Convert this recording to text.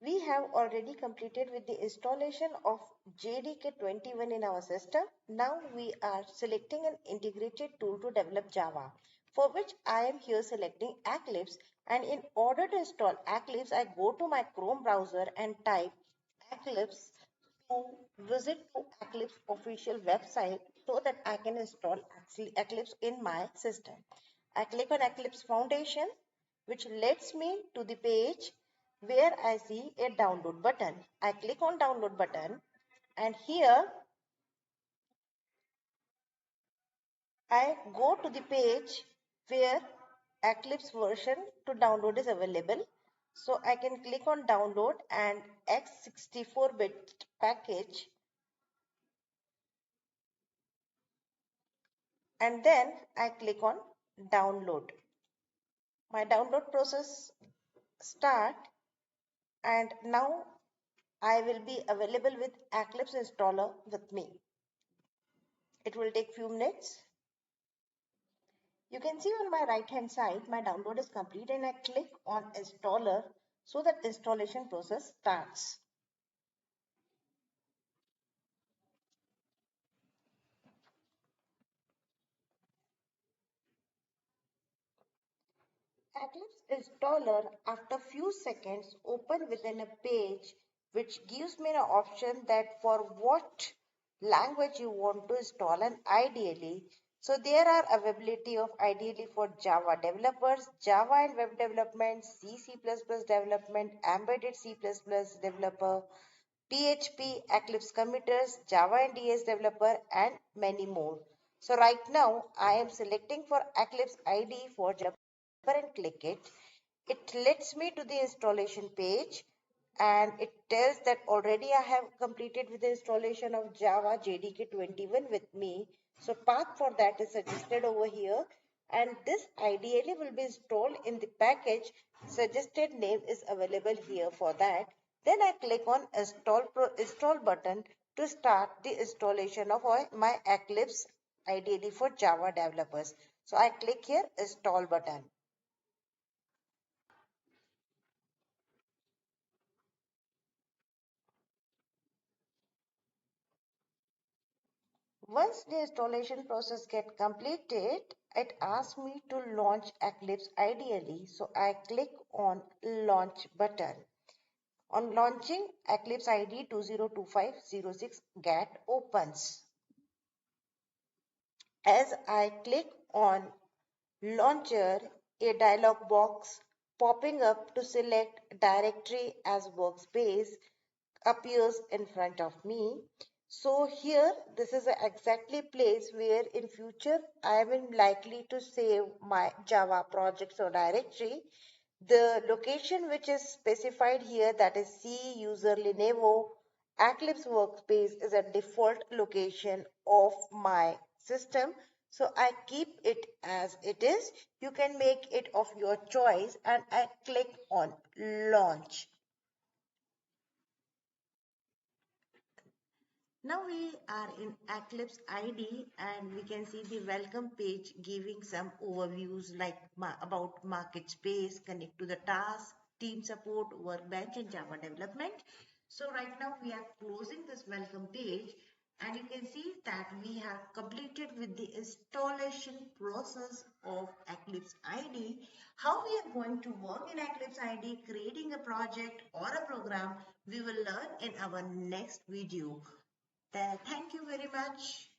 We have already completed with the installation of JDK21 in our system. Now we are selecting an integrated tool to develop Java, for which I am here selecting Eclipse, and in order to install Eclipse I go to my Chrome browser and type Eclipse to visit to Eclipse official website so that I can install Eclipse in my system. I click on Eclipse Foundation, which leads me to the page where I see a download button. I click on download button, and here I go to the page where Eclipse version to download is available. So I can click on download and x64-bit package, and then I click on download. My download process start, and now I will be available with Eclipse installer with me. It will take few minutes. You can see on my right hand side my download is complete, and I click on installer so that installation process starts. Eclipse installer after few seconds open within a page which gives me an option that for what language you want to install, and ideally. So there are availability of ideally for Java developers, Java and web development, C++ development, embedded C++ developer, PHP, Eclipse committers, Java and DS developer, and many more. So right now I am selecting for Eclipse IDE for Java and click it. It leads me to the installation page, and it tells that already I have completed with the installation of Java JDK21 with me. So path for that is suggested over here, and this ideally will be installed in the package. Suggested name is available here for that. Then I click on install button to start the installation of my Eclipse ideally for Java developers. So I click here install button. Once the installation process get completed, it asks me to launch Eclipse ideally. So I click on launch button. On launching, Eclipse IDE 202506 get opens. As I click on launcher, a dialog box popping up to select directory as workspace appears in front of me. So here this is exactly place where in future I am likely to save my Java projects or directory. The location which is specified here, that is C user Lenovo Eclipse workspace, is a default location of my system. So I keep it as it is. You can make it of your choice, and I click on launch. Now we are in Eclipse IDE, and we can see the welcome page giving some overviews like about market space, connect to the task, team support, workbench, and Java development. So right now we are closing this welcome page, and you can see that we have completed with the installation process of Eclipse IDE. How we are going to work in Eclipse IDE, creating a project or a program, we will learn in our next video. Thank you very much.